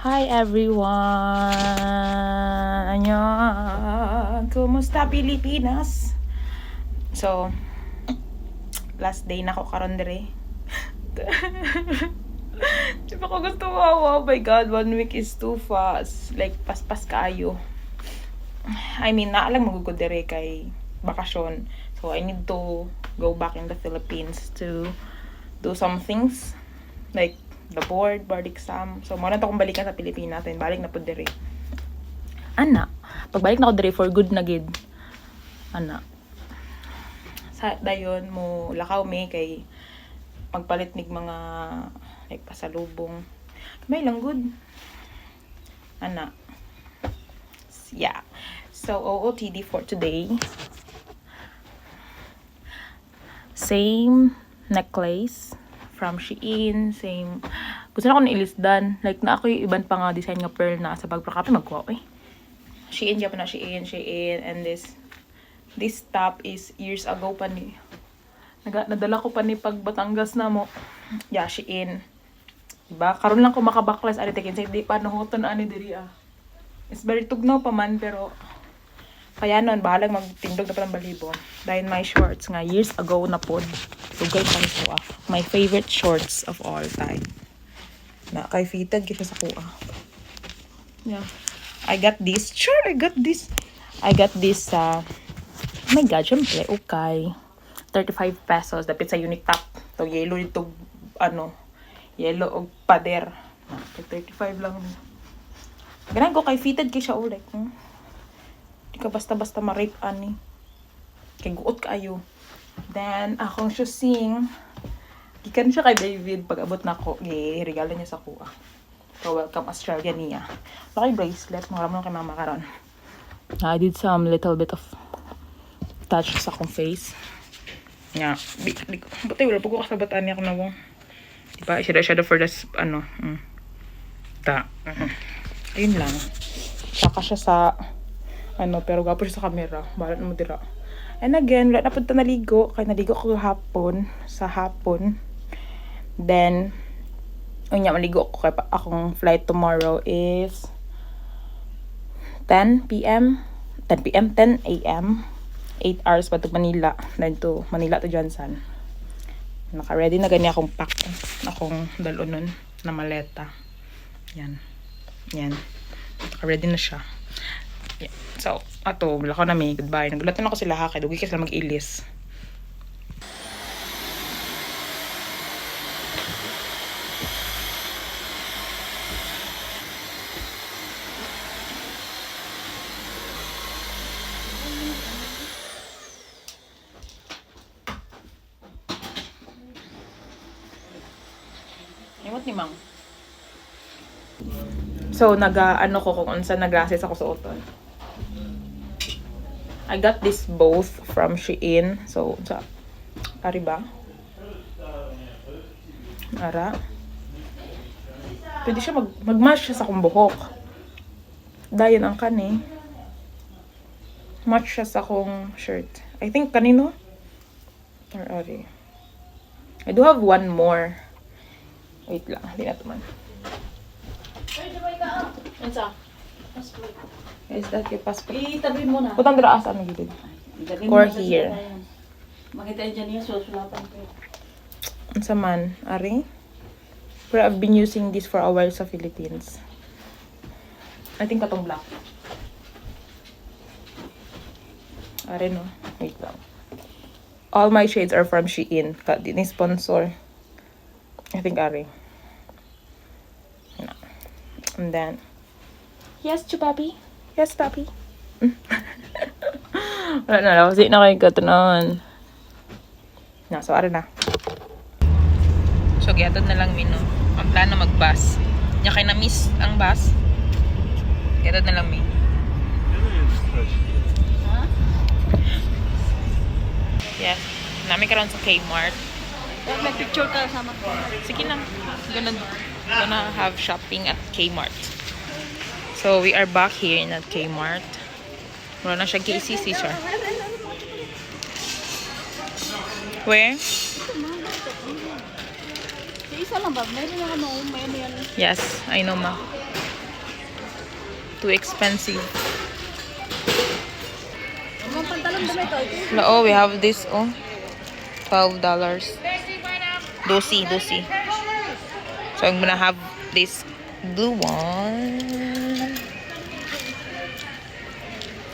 Hi everyone! Annyeong! Kumusta Pilipinas? So, last day na ko karon dire. Di ba ko gusto mo? Oh my god, 1 week is too fast. Like, paspas kaayo. I mean, naalang magugod dire kay bakasyon. So, I need to go back in the Philippines to do some things. Like, the board exam. So, muna to kung balikan sa Pilipinas natin. Balik na po dire. Ana, pagbalik na ko dire for good na gid. Ana. Sa dayon mo lakaw me kay magpalit nig mga like pasalubong. Kamay lang good. Ana. Yeah. So, OOTD for today. Same necklace from Shein, same. Gusto na ako na-ilisdan. Like, na ako yung ibang pa nga design nga pearl na sa bag. Pero kapit magkuha, eh. Shein, dyan pa na Shein. And this top is years ago pa ni. Nadala ko pa ni pag Batangas na mo. Yeah, Shein. Diba? Karoon lang ko makabaklas. Ari, tekin sa hindi pa nahuton ani diri ah. It's very tugnaw pa man, pero kaya nun, bahalang magtindog na palang balibo. Dahil my shorts nga, years ago na pod. Tugay pa rin ko ah. My favorite shorts of all time. Na, kay fitted kita sa kuha. Yeah. I got this. Sure, I got this. I got this oh my god, syempre, okay. 35 pesos. Dapit sa unique top. To yellow ito, yellow o pader. 35 lang. Ganun ko kay fitted kay siya ulit. Di ka basta-basta ma-rape ani. Kay guot kaayo. Then, akong shoesing. Gikan siya kay David. Pag abot na ko, regalo niya sa kuha. So, welcome Australia niya. Laki bracelet. Mga ramon kay mama karon. I did some little bit of touch sa akong face. Nga. Buti wala po ko kasabataan niya ako na mo. Diba? Shadow for this, Ayun lang. Saka siya sa pero gapo siya sa camera. Balat na mo dira. And again, wala na punta naligo. Kaya naligo ko sa hapon. Then, maligo ko. Kaya akong flight tomorrow is 10 a.m. 10 a.m. 8 hours pa to Manila. Then to Manila to Johnson. Naka-ready na ganyan akong pack. Akong dalon nun na maleta. Yan. Naka-ready na siya. Yeah. So, ato, wala ko na may goodbye. Nagulatan ako sila ha, kaya dugi ka sila mag-ilis. Iwat ni Mang. So, ko kung unsa nag-glasses ako sa uton. I got this both from Shein. So, ari ba? Ara. Pwede siya mag-match siya sa akong buhok. Dayon ang kani. Match siya sa akong shirt. I think kanino? Or ari. I do have one more. Wait lang. Hindi na tuman. Ansa? Passport. Is that your passport? Itabi mo na. Putang dira asa ang gilid. Or here. Makita dyan niya, susulatan ko. Unsa man, ari? Pero I've been using this for a while sa Philippines. I think katong black. Ari no? Wait lang. All my shades are from Shein. Di ni sponsor. I think ari. No. And then, yes, Chupapi. Yes, Papi. Wala na lang. Kasi na kayo katunawan. Na, so, ara na. So, giatod na lang mino. Ang plano mag-bus. Nya kay na-miss ang bus. Giatod na lang mi. Ha? Yes. Namin karon sa Kmart. May picture ka sama ko. Sige na. Gonna have shopping at Kmart. So, we are back here in at Kmart. Wala na siya KCC, sir. Where? Isa lang ba? Meron na ano yan. Yes, I know, ma. Too expensive. Ang pantalon dami ito. Oh, we have this, oh. $12. Dosi. So, I'm gonna have this blue one.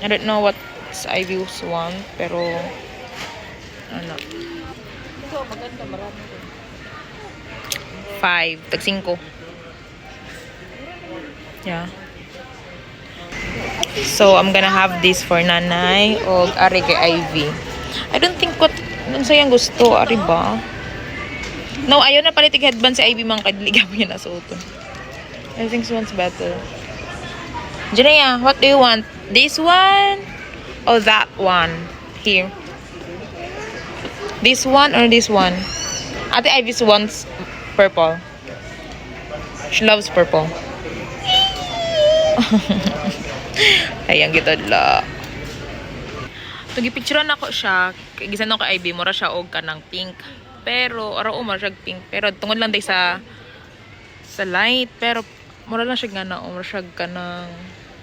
I don't know what Ivy's want, pero, ano. Ito, maganda. Marami ito. 5. Tag 5. Yeah. So, I'm gonna have this for nanay o ari kay Ivy. I don't think what nun sayang gusto. Ari ba? No, ayaw na palitig headband si Ivy mang kadligaw niya na suoton. I think this one's better. Janaya, what do you want? This one? Or that one? Here. This one or this one? Ate Ivy wants purple. She loves purple. Ayang gito la. Tugipicturean ako siya. Gisan ko kay Ivy, mura siya og kanang pink. Pero araw mo siya pink. Pero tungod lang day sa light. Pero mura lang siya nga na mura siya kanang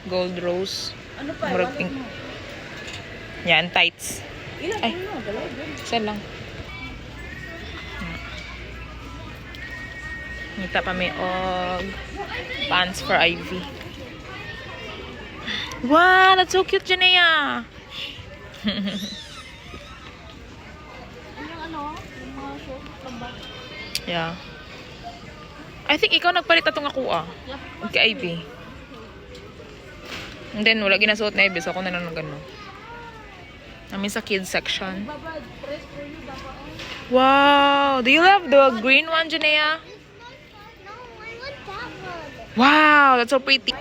gold rose. Ano pa? Mura pink. Yan, tights. Ilan? Ay. Ano? Dalawa din. Isa lang. Ngita pa may og pants for Ivy. Wow, that's so cute, Janea. Yung ano? Yung mga short. Tambak. Yeah. I think ikaw nagpalit atong ako kay Ivy. And then, wala ginasuot na Ivy, so ako na lang ng gano'n. Namin sa kids section. Babad, press for you, baba. Wow! Do you love the green one, Janea? No, I want that one. Wow! That's so pretty.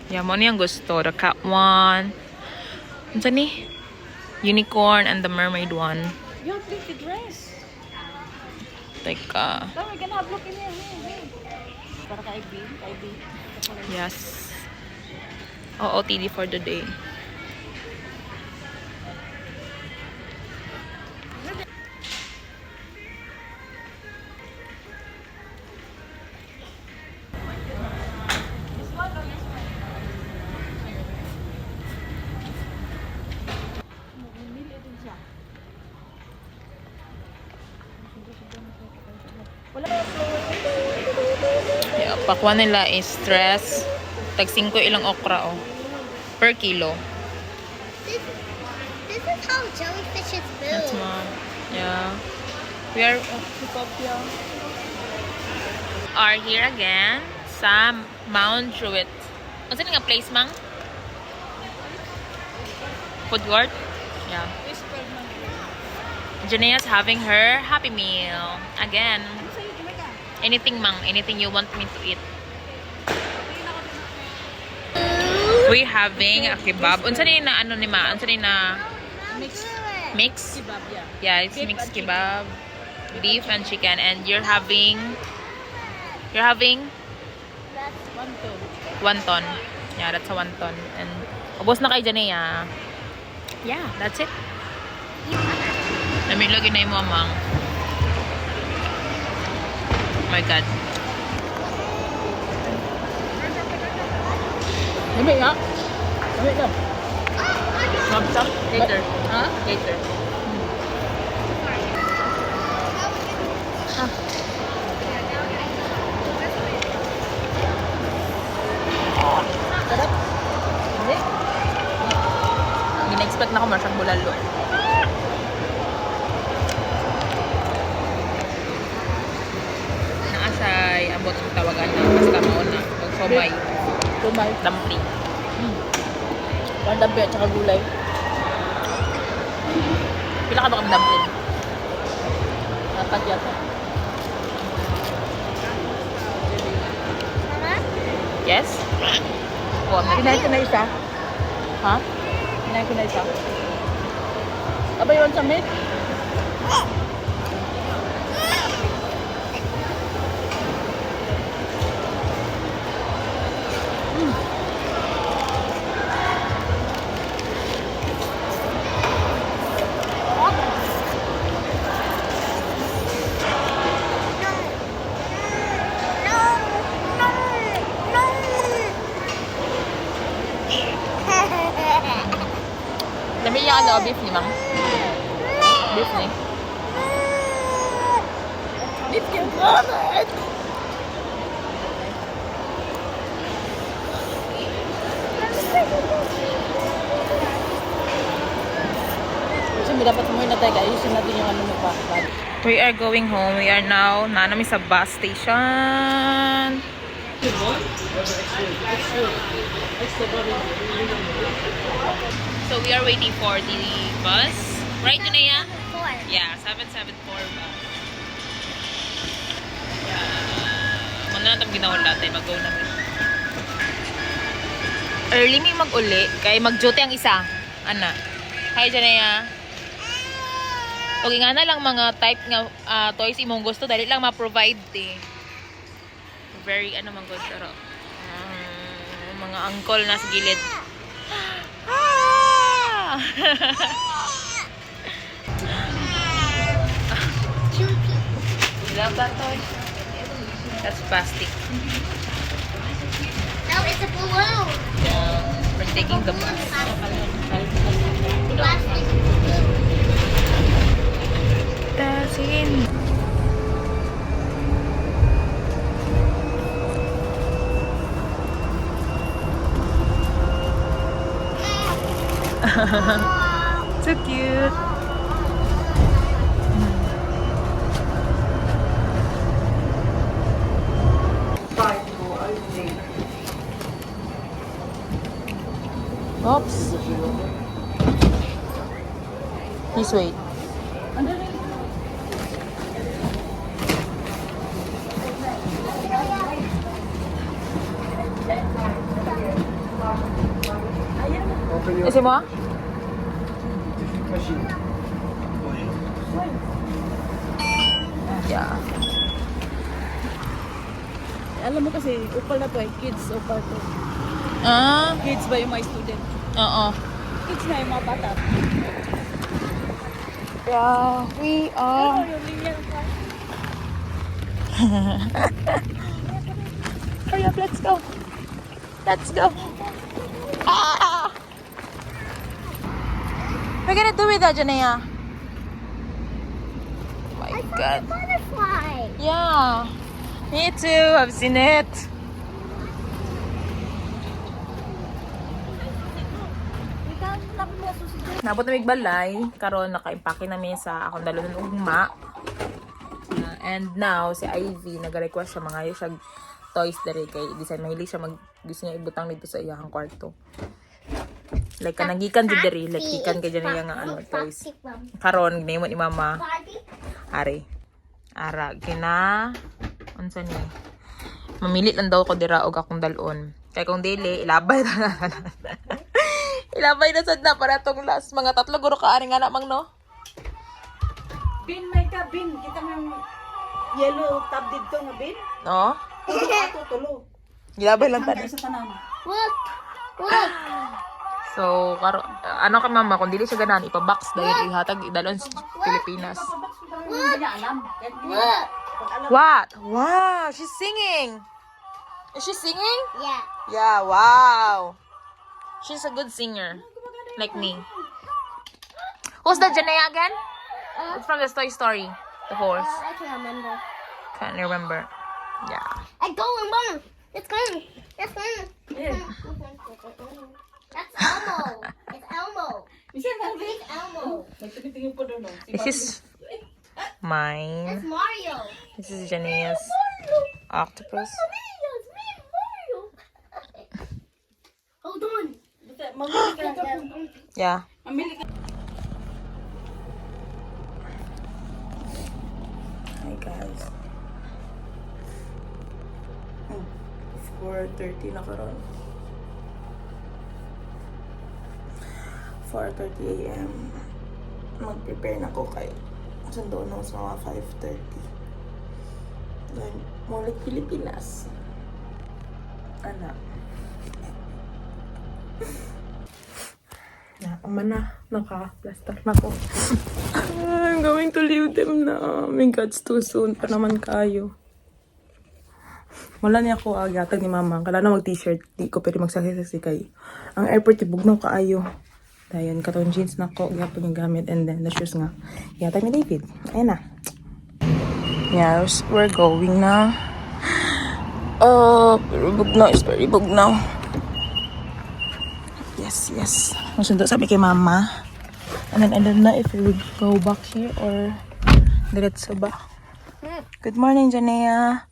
Yeah, mo niyang gusto. The cat one. Ano ni? Unicorn and the mermaid one. Yung pretty dress. Teka. Tama, gonna have look in here. Para kay Ivy. Yes. OOTD for the day. Yeah, pakwan nila is stress. Tag 5 ilang okra per kilo. This is how jellyfishes That's move. mom. Yeah. We are here again sa Mount Druitt. Ano nga place, mang? Food court? Yeah. Janea's having her Happy Meal. Again. Anything, mang. Anything you want me to eat. We're having a kebab. Unsa ni na ano ni ma? Unsa ni na Mix. mix? Kebab, yeah. Yeah, it's Beef mixed and chicken. kebab, beef and chicken, and you're having That's 1, 2. wonton. Yeah, that's a wonton. And ubos na kay Janea. Yeah, that's it. Namin lagi na yung mamang. Oh my God. Dami nga. Dami ka. Mabsam? Later. Ha? Later. Sarap. Hindi. Gina-expect na ko masyang bulalo. Naasay, abot ang tawagan na basta mauna. O somay, Tumay. dumpling. One dampi at saka gulay. Pila ka ba kang dumpling? Apat yata. Yes? O, Kinain ko na isa. ha? Kinain ko na isa. Abay yun sa meat. daw beef ni Mang. Beef ni. Beef yung God. Kasi may dapat mo na tayo. Ayusin natin yung ano mo pa. We are going home. We are now namin sa bus station. So we are waiting for the bus. Right, Junea? 4. Yeah, 774 bus. Yeah. Muna na itong ginawa natin. Mag-go namin. Early may mag-uli. Kaya mag-duty ang isa. Ana. Hi, Junea. Huwag nga na lang mga type nga toys imong gusto. Dali lang ma-provide eh. Very ano man gusto. Pero, mga uncle na sa gilid. Ah! You love that toy? That's plastic. No, it's a balloon. Yeah, we're taking the bus. Plastic. That's in. So cute. Oops. Please wait. Isi mo? Yeah. Alam mo kasi, upal na to eh. Kids, upal to. Ah, Kids ba yung mga student? oo. Kids na yung mga bata. Yeah, we are. Yung linya ng car. Hurry up, let's go. Let's go. Ah! We're gonna do it, Janea. Oh my God. Butterfly. Yeah. Me too. I've seen it. Nabot na migbalay. Karon naka-impake na sa akong dalo ng ugma. And now, si Ivy, nag-request siya mga siya toys dere kay design mahilig siya gusto niya ibutang dito sa iyang kwarto. Like kanang-gikan jud dere, like gikan kay dyan nga ano toys. Karon ginimo ni mama. Ari. Ara kina unsa ni? Mamili lang daw ko dira og akong dalon. Kay kung dili ilabay na. Ilabay na sad na para tong last mga 3 guro ka ari nga na mang no. Bin, may ka, bin. Kita mo yung yellow tab dito nga, bin. No? Tulo ato, tulo. Ilabay lang Hanggang tani. sa tanan. Look. Look. So, ano ka mama, kung dili siya ganan, ipabox dahil ihatag idalon sa Pilipinas. Hindi niya alam. Look. What? Wow, she's singing. Is she singing? Yeah. Yeah, wow. She's a good singer. Like me. Who's the Janea again? It's from the Toy Story. The horse. I can't remember. Can't remember. Yeah. I don't remember. It's coming. It's coming. That's Elmo. It's Elmo. Isa na, bin. It's Elmo. Nagtingin po doon, no? This is mine. It's Mario. This is Janea's Mario. octopus. Mario. It's me and Mario. Hold on. Mamili ka na. Yeah. Mamili ka. Hi guys. 4:30 na karon. 4:30 AM. Mag-prepare na ko kay sundo na sa mga 5:30. Then, mulit Pilipinas. Anak. Naka-plaster na ko. I'm going to leave them na. My God, it's too soon pa naman kayo. Wala niya ako agatag ni mama. Kala na mag-t-shirt. Di ko pwede magsasasi kay. Ang airport, ibugnaw kaayo. Dayon, katong jeans na ko, gapon yung gamit, and then the shoes nga. Yata ni David. Ayan na. Yes, we're going na. Very bug now. It's very bug now. Yes, yes. Masundo sabi kay mama. And then I don't know if we would go back here or diretso ba. Good morning, Janea.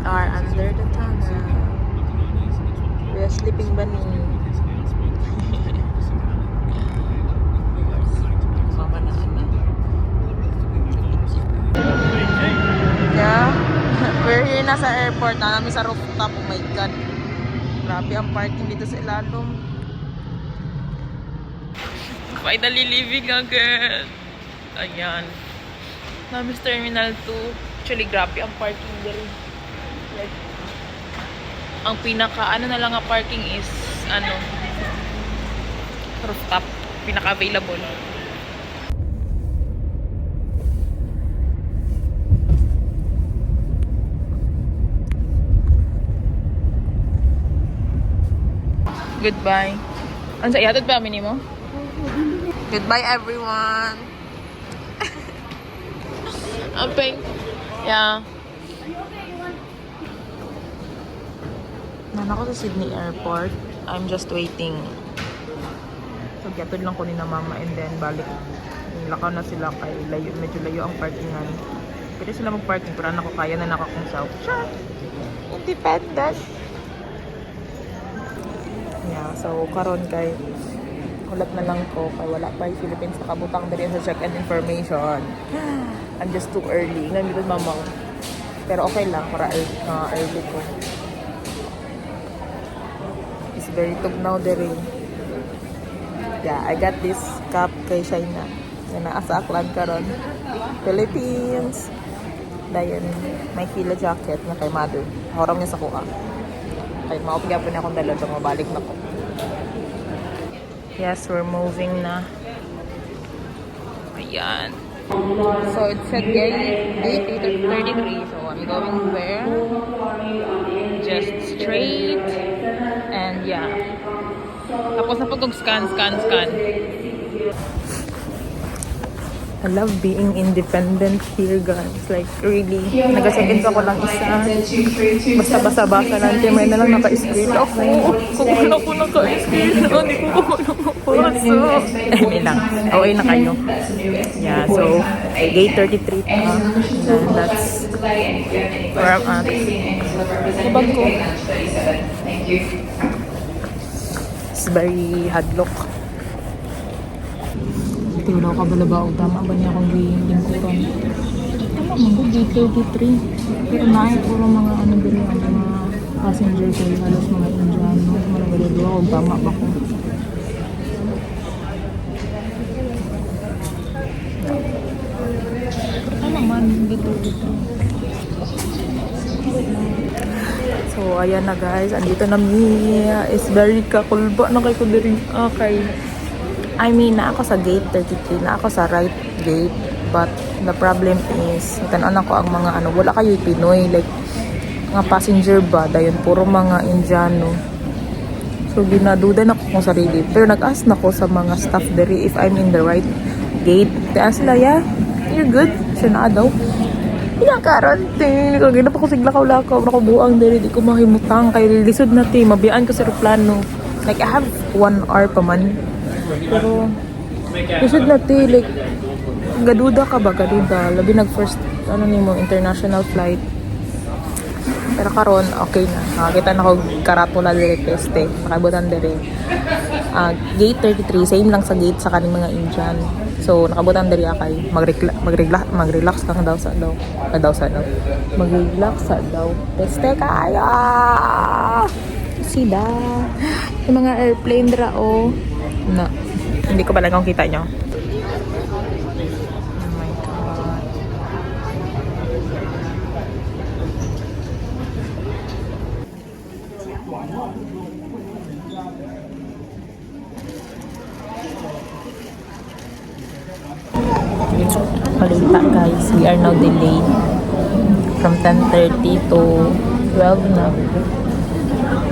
Are under the tunnel. We are sleeping bunny. Mama na ana. Yeah. We're here na sa airport. Na namin sa rooftop. Oh my God. Grabe ang parking dito sa ilalom. Finally leaving again. Ayan. Namin sa Terminal 2. Actually, grabe ang parking dito. Like, ang pinaka ano na lang ang parking is rooftop, pinaka available. Goodbye. Ano sa ihatod pa kami mo? Goodbye everyone. Amping. Yeah. Nan ako sa Sydney Airport. I'm just waiting. So, gyapid lang ko ni na mama and then balik. Lakaw na sila kay layo, medyo layo ang parkingan. Pwede sila mag-parking pero anak ko kaya na nakakong south. Sure! Independent! Yeah, so karon kay ulat na lang ko kay wala pa yung Philippines sa kabutang dali sa check-in information. I'm just too early. Ngayon dito mamang. Pero okay lang para early ko. Very tugnaw dere. Yeah, I got this cup kay Shaina. Yan na asa aklan karon. Philippines. Dayon, may fila jacket na kay mother. Horam niya sa kuha. Kay maupya pa na akong dala dong mabalik na ko. Yes, we're moving na. Ayan. So it's at gate 33. So I'm going there. Just straight. And yeah. Tapos na pag-scan. I love being independent here, guys. Like, really. Nag-second ko lang isa. Basta-basa lang. May na lang naka-screen ako. Kung wala ko naka-screen, hindi ko puso. Hindi lang. Okay na kayo. Yeah, so, gate 33 pa. And that's where I'm at. Sabag ko. It's very hadlock. Ito wala ka balabaw. Tama ba niya akong lingkuran? Tama mo, gate 33. Pero naay puro mga din ang mga passengers ay halos mga Indiano. Mga balabaw ako. Tama ba ko? Ano man, dito. So, ayan na guys. Andito na Mia. It's very kakulba na kay Kudirin. Okay. I mean, na ako sa gate 33. Na ako sa right gate. But, the problem is, tanan ako ang mga wala kayo Pinoy. Like, mga passenger ba? Dayon, puro mga Indiano. So, ginaduda na ko kung sarili. Pero nag-ask na ko sa mga staff dere if I'm in the right gate. Kaya sila, yeah, you're good. Siya na daw. Pinakaranting. Kagina pa ko siglakaw-lakaw. Nakabuang dali. Di ko mahimutang. Kaya lisod na ti. Mabiyaan ko sa aeroplano. Like, I have 1 hour pa man. Pero, lisod na ti. Like, gaduda ka ba? Gaduda. Labi nag-first, international flight. Pero karon okay na. Nakakita na ko karatula dali peste. Nakabutan dali. Gate 33. Same lang sa gate sa kaning mga Indian. So, nakabutan dari akay. Mag-relax kang daw sa daw. Mag-relax sa daw. Peste kaya! Sila. Yung mga airplane dra, oh. Na. Hindi ko pala kung kita nyo. Oh my God. Balita guys, we are now delayed from 10:30 to 12 na.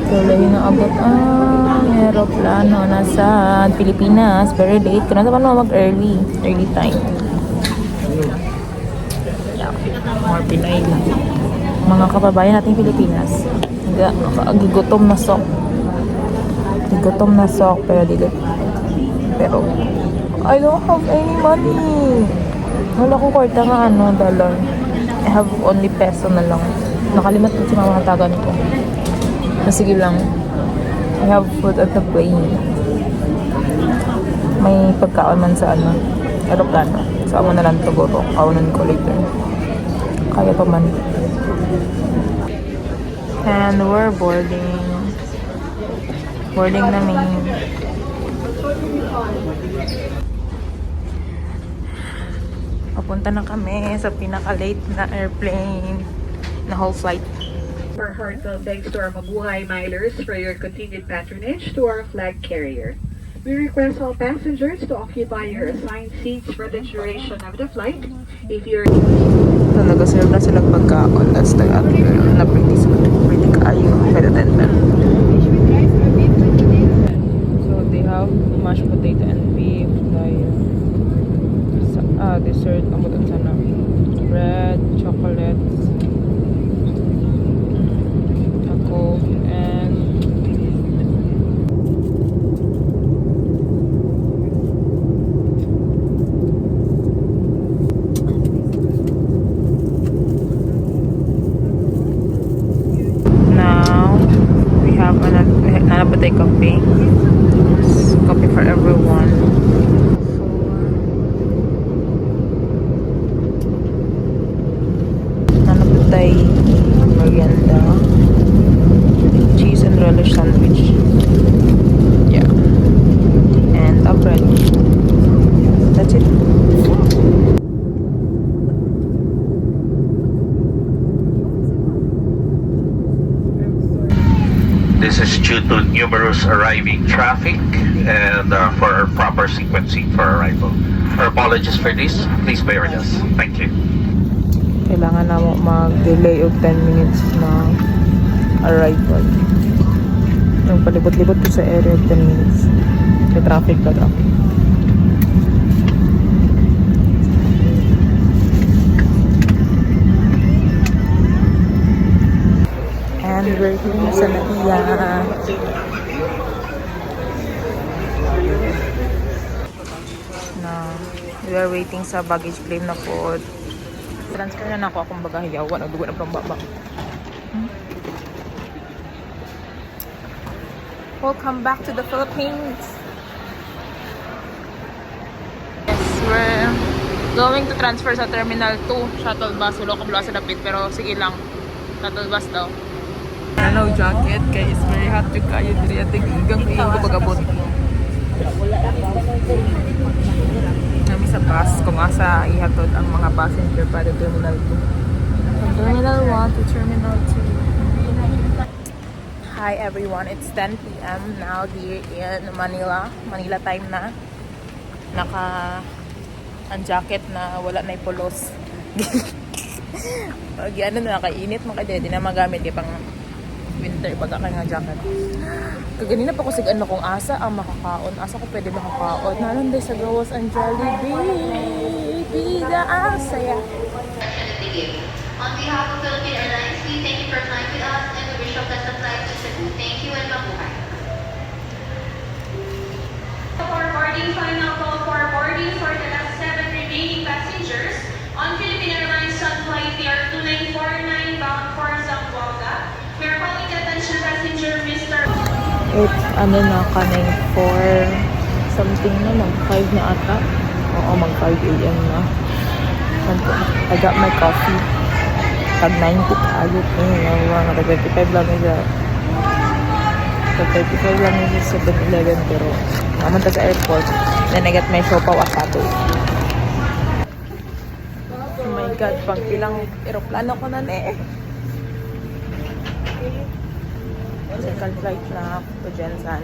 Tuloy na abot ang aeroplano nasa Pilipinas. Very late. Kaya naman mag-early. Early time. Yeah. More Pinoy lang. Mga kababayan natin Pilipinas. Gigutom na sok. Gigutom na sok. Pero I don't have any money. Wala ko kwarta nga dollar. I have only peso na lang. Nakalimot ko si mama tagan ko. Sige lang. I have food at the plane. May pagkaon man sa aeroplano. So, ako na lang siguro. Kaunan ko later. Kaya pa man. And we're boarding. Boarding namin. Papunta na kami sa pinaka-late na airplane na whole flight. Our heartfelt thanks to our Mabuhay Milers for your continued patronage to our flag carrier. We request all passengers to occupy your assigned seats for the duration of the flight. If you're Talaga serve na silang pagkaon. That's the na-pretty kayo. Pero tenda. So they have mashed potato and beef. Dessert. Ang sana. Bread, chocolates. And now we have nanapatay coffee. Coffee for everyone. Nanapatay merienda. Cheese and relish sandwich. Yeah. And a bread. That's it. This is due to numerous arriving traffic and for proper sequencing for arrival. Our apologies for this. Please bear with us. Thank you. Kailangan na mag-delay of 10 minutes na arrival. Yung palibot-libot ko sa area of 10 minutes. May traffic ka daw. And we're here sa Naiya. We are waiting sa baggage claim na po. Transfer na ako akong bagahiyawan. Ang dugo na pang baba. Welcome back to the Philippines. Yes, we're going to transfer sa Terminal 2. Shuttle bus. Wala ko sa dapit. Pero sige lang. Shuttle bus daw. Ano jacket kay it's very hot to kayo diri at igang ko pagabot. Nami sa bus kung asa ihatod ang mga passenger para Terminal 2. From Terminal 1 to Terminal 2. Hi everyone, it's 10 p.m. now here in Manila. Manila time na. Ang jacket na wala na ipulos. Ano na nakainit mo kaya di na magamit kay pang winter baga ka nga jacket. Kaganina pa ko sig ano kung asa ang makakaon. Asa ko pwede makakaon. Nalanday sa gawas ang Jollibee. Bida asaya. On behalf of Philippine Airlines, we thank you for flying with us and we wish you best of luck to Cebu. Thank you and mabuhay. For boarding, final call for boarding for the last 7 remaining passengers on Philippine Airlines on flight PR2949 bound for Zamboanga. We are calling the attention passenger Mr. It's ano na kaning 4 something na mag 5 na ata. Oo, mag 5 a.m. na. I got my coffee. Pag 90 ayot eh. Mga 25 lang ito. So, 35 lang yung 7-Eleven, pero naman ta sa airport. Then I got my siopaw at tato. Oh my God, pang ilang aeroplano ko na eh. Second flight na to Jensan.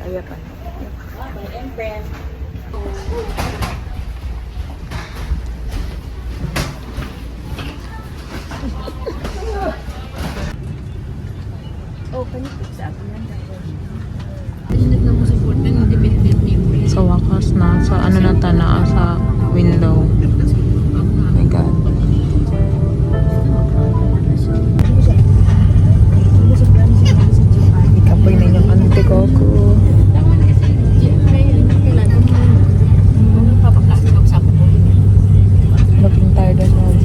Ayan pa. Sa wakas na, sa ano na ta na, sa window. Oh my God. Ikapoy na yung ante ko. Looking tired as well.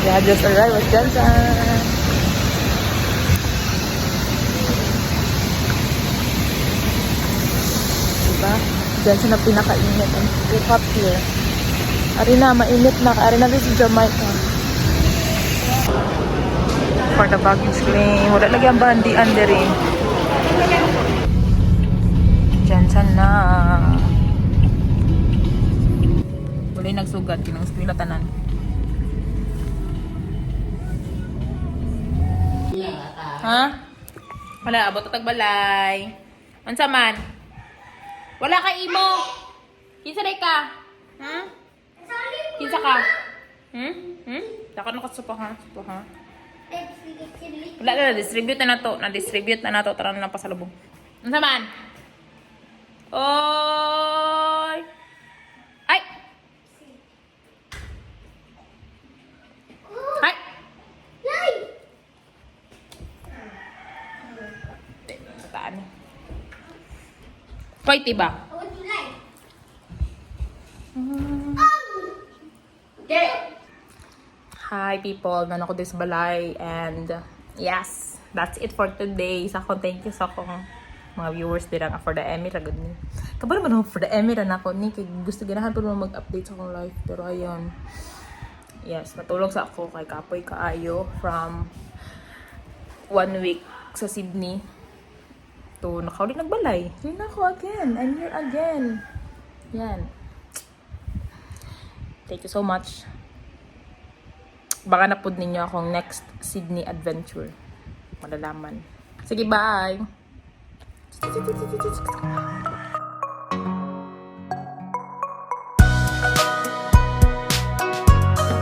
Yeah, just arrived at Jensen. Diba? Jensen na pinakainit. And look up here. Ari na, mainit na. Ari na din si Jamaica. For the baggage claim. Wala lagi ang bandian rin. Jensen na. Wala yung nagsugat. Kinang skwila tanan. Ha? Wala, abot at balay. Unsa man? Wala ka imo. Kinsa day ka? Hmm? Kinsa ka? Dakan na ka supa ha? Supa ha? Wala na, distribute na to. Na-distribute na to. Tara na lang pasalubong. Unsa man? Oy! Ay! Ay! Taan. Koy, tiba. What would you like? Hi people, nan ako this balay and yes, that's it for today. Sa akong thank you sa akong mga viewers din ang for the Emmy ra gud ni. Kabalo man for the Emmy ra nako ni kay gusto ganahan pa mo mag-update sa akong life pero ayun. Yes, natulog sa ako kay kapoy kaayo from 1 week sa Sydney to nakaulit nagbalay. Here na ako again. I'm here again. Yan. Thank you so much. Baka napod ninyo akong next Sydney adventure. Malalaman. Sige, bye!